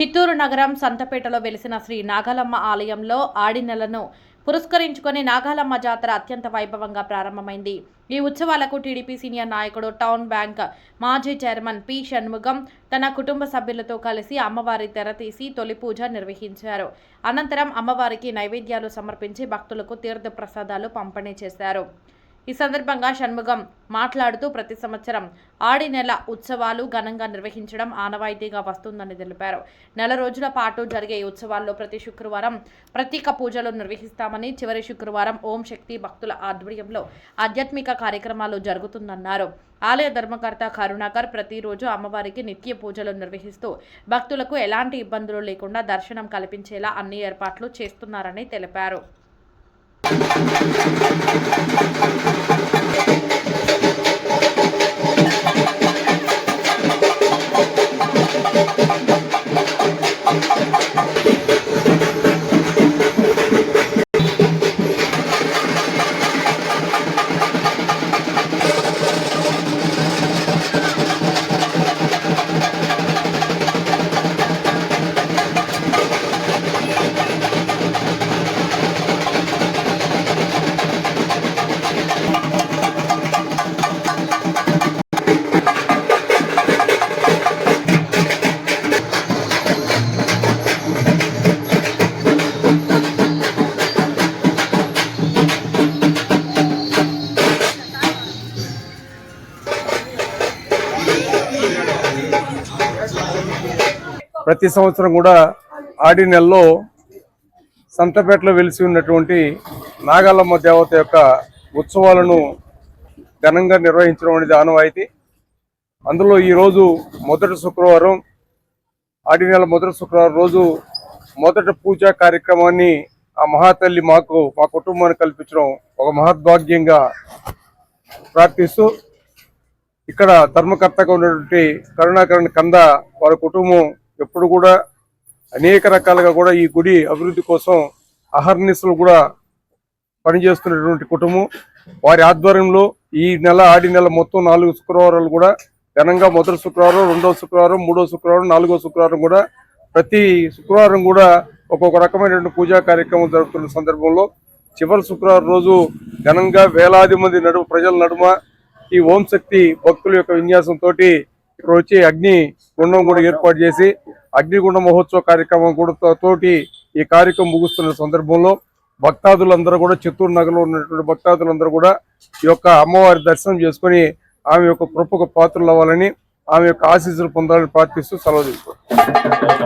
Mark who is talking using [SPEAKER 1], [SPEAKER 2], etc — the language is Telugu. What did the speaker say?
[SPEAKER 1] చిత్తూరు నగరం సంతపేటలో వెలిసిన శ్రీ నాగాలమ్మ ఆలయంలో ఆడి నెలను పురస్కరించుకొని నాగాలమ్మ జాతర అత్యంత వైభవంగా ప్రారంభమైంది. ఈ ఉత్సవాలకు టీడీపీ సీనియర్ నాయకుడు టౌన్ బ్యాంక్ మాజీ చైర్మన్ పి షణ్ముగం తన కుటుంబ సభ్యులతో కలిసి అమ్మవారి తెర తీసి తొలి పూజ నిర్వహించారు. అనంతరం అమ్మవారికి నైవేద్యాలు సమర్పించి భక్తులకు తీర్థ ప్రసాదాలు పంపిణీ చేశారు. ఈ సందర్భంగా షణ్ముగం మాట్లాడుతూ ప్రతి సంవత్సరం ఆడి నెల ఉత్సవాలు ఘనంగా నిర్వహించడం ఆనవాయితీగా వస్తుందని తెలిపారు. నెల రోజుల పాటు జరిగే ఈ ఉత్సవాల్లో ప్రతి శుక్రవారం ప్రత్యేక పూజలు నిర్వహిస్తామని, చివరి శుక్రవారం ఓం శక్తి భక్తుల ఆధ్వర్యంలో ఆధ్యాత్మిక కార్యక్రమాలు జరుగుతుందన్నారు. ఆలయ ధర్మకర్త కరుణాకర్ ప్రతిరోజు అమ్మవారికి నిత్య పూజలు నిర్వహిస్తూ భక్తులకు ఎలాంటి ఇబ్బందులు లేకుండా దర్శనం కల్పించేలా అన్ని ఏర్పాట్లు చేస్తున్నారని తెలిపారు.
[SPEAKER 2] ప్రతి సంవత్సరం కూడా ఆడి నెలలో సంతపేటలో వెలిసి ఉన్నటువంటి నాగాలమ్మ దేవత యొక్క ఉత్సవాలను ఘనంగా నిర్వహించడం అనేది ఆనవాయితీ. అందులో ఈరోజు మొదటి శుక్రవారం, ఆడి నెల మొదటి శుక్రవారం రోజు మొదటి పూజా కార్యక్రమాన్ని ఆ మహాతల్లి మా కుటుంబానికి కల్పించడం ఒక మహద్భాగ్యంగా ప్రార్థిస్తూ, ఇక్కడ ధర్మకర్తగా ఉన్నటువంటి కరుణాకరణ్ కంద వారి కుటుంబం ఎప్పుడు కూడా అనేక రకాలుగా కూడా ఈ గుడి అభివృద్ధి కోసం అహర్నిశలు కూడా పనిచేస్తున్నటువంటి కుటుంబం. వారి ఆధ్వర్యంలో ఈ నెల ఆడి నెల మొత్తం 4 శుక్రవారాలు కూడా ఘనంగా మొదటి శుక్రవారం, 2వ శుక్రవారం, 3వ శుక్రవారం, 4వ శుక్రవారం కూడా ప్రతి శుక్రవారం కూడా ఒక్కొక్క రకమైనటువంటి పూజా కార్యక్రమం జరుగుతున్న సందర్భంలో చివరి శుక్రవారం రోజు ఘనంగా వేలాది మంది ప్రజల నడుమ ఈ ఓం శక్తి భక్తుల యొక్క విన్యాసంతో ఇక్కడ వచ్చి అగ్ని గుండం కూడా ఏర్పాటు చేసి అగ్నిగుండ మహోత్సవ కార్యక్రమం కూడా తోటి ఈ కార్యక్రమం ముగుస్తున్న సందర్భంలో భక్తాదులందరూ కూడా చిత్తూరు నగరంలో ఉన్నటువంటి భక్తాదులందరూ కూడా ఈ యొక్క అమ్మవారి దర్శనం చేసుకుని ఆమె యొక్క కృపకు పాత్రలు అవ్వాలని, ఆమె యొక్క ఆశీస్సులు పొందాలని ప్రార్థిస్తూ సెలవు తీసుకుంటాం.